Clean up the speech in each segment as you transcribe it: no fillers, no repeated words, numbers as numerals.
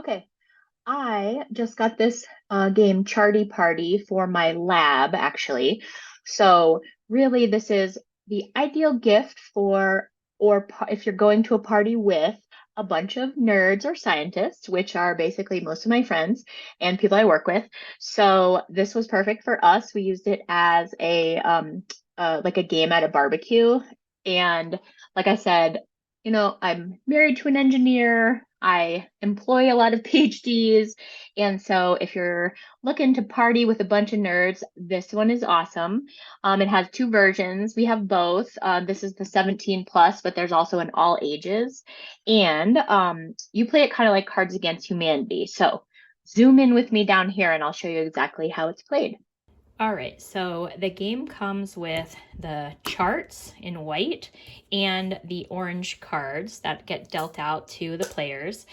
Okay, I just got this game Charty Party for my lab, actually. So really, this is the ideal gift for, if you're going to a party with a bunch of nerds or scientists, which are basically most of my friends and people I work with. So this was perfect for us. We used it as like a game at a barbecue, and like I said, I'm married to an engineer. I employ a lot of PhDs. And so if you're looking to party with a bunch of nerds, this one is awesome. It has two versions. We have both. This is the 17 plus, but there's also an all ages. And you play it kind of like Cards Against Humanity. So zoom in with me down here and I'll show you exactly how it's played. All right, so the game comes with the charts in white and the orange cards that get dealt out to the players.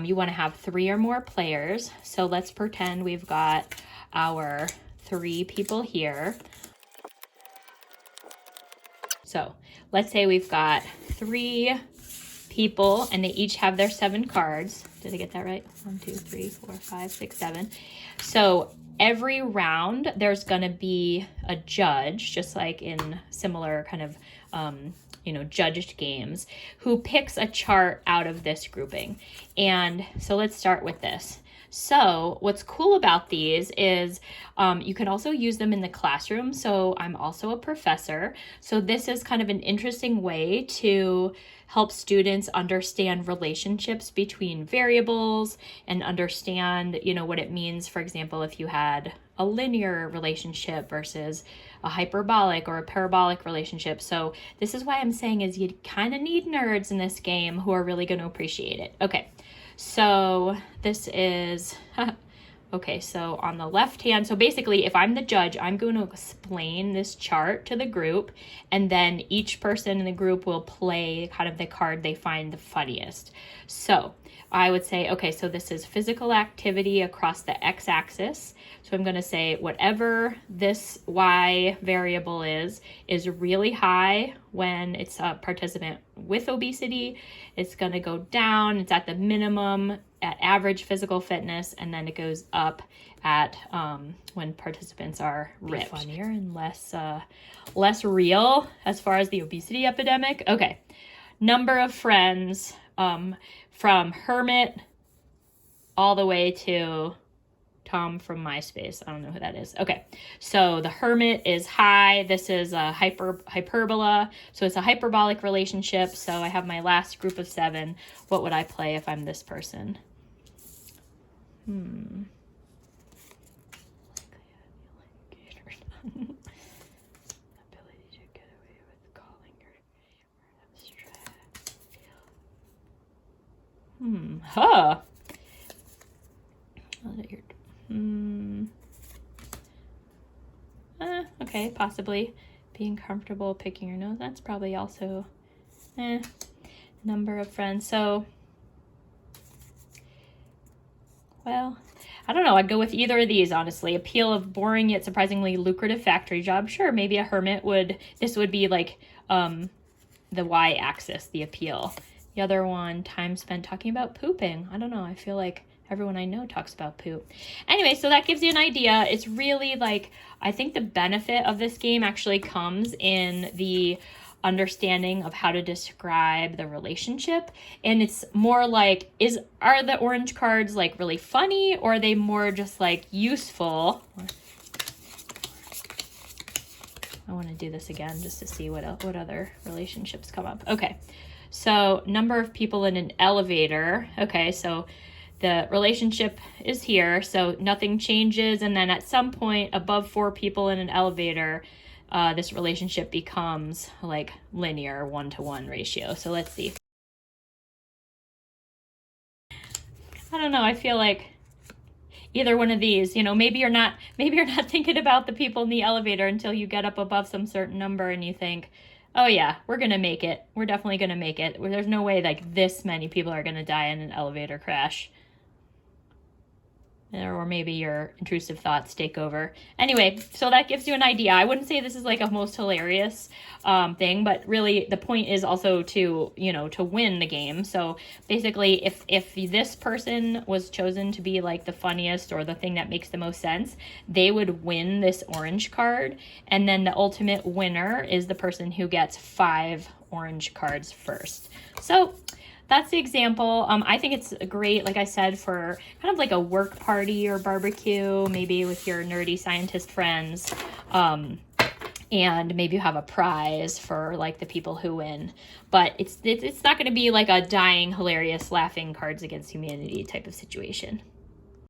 You want to have three or more players. So let's pretend we've got our three people here. So let's say we've got three people and they each have their 7 cards. Did I get that right? 1, 2, 3, 4, 5, 6, 7. So every round there's going to be a judge, just like in similar kind of judged games, who picks a chart out of this grouping. And so let's start with this. So what's cool about these is you can also use them in the classroom. So I'm also a professor. So this is kind of an interesting way to help students understand relationships between variables and understand, what it means, for example, if you had a linear relationship versus a hyperbolic or a parabolic relationship. So this is why I'm saying is you kind of need nerds in this game who are really going to appreciate it. Okay. So this is, okay, so on the left hand, so basically if I'm the judge, I'm going to explain this chart to the group, and then each person in the group will play kind of the card they find the funniest. So I would say, okay, so this is physical activity across the x-axis. So I'm going to say whatever this y variable is really high when it's a participant with obesity. It's going to go down. It's at the minimum at average physical fitness, and then it goes up at when participants are ripped. Funnier and less real as far as the obesity epidemic. Okay, number of friends from Hermit all the way to Tom from MySpace. I don't know who that is. Okay, so the Hermit is high. This is a hyperbola. So it's a hyperbolic relationship. So I have my last group of 7. What would I play if I'm this person? Ability to get away with calling your abstract. Huh. Okay, possibly. Being comfortable picking your nose. That's probably also number of friends. So, well, I don't know. I'd go with either of these, honestly. Appeal of boring yet surprisingly lucrative factory job. Sure, maybe a hermit this would be like the y-axis, the appeal. The other one, time spent talking about pooping. I don't know. I feel like everyone I know talks about poop. Anyway, so that gives you an idea. It's really like, I think the benefit of this game actually comes in the understanding of how to describe the relationship. And it's more like, are the orange cards like really funny, or are they more just like useful? I want to do this again just to see what other relationships come up. Okay, so number of people in an elevator. Okay, so the relationship is here, so nothing changes. And then at some point above 4 people in an elevator, this relationship becomes like linear 1-to-1 ratio. So let's see. I don't know. I feel like either one of these, maybe you're not thinking about the people in the elevator until you get up above some certain number and you think, oh yeah, we're going to make it. We're definitely going to make it. There's no way like this many people are going to die in an elevator crash. or maybe your intrusive thoughts take over. Anyway, so that gives you an idea. I wouldn't say this is like a most hilarious thing, but really the point is also to, you know, to win the game. So basically, if this person was chosen to be like the funniest or the thing that makes the most sense, they would win this orange card. And then the ultimate winner is the person who gets 5 orange cards first. So that's the example. I think it's great, like I said, for kind of like a work party or barbecue, maybe with your nerdy scientist friends. And maybe you have a prize for like the people who win. But it's not going to be like a dying, hilarious, laughing Cards Against Humanity type of situation.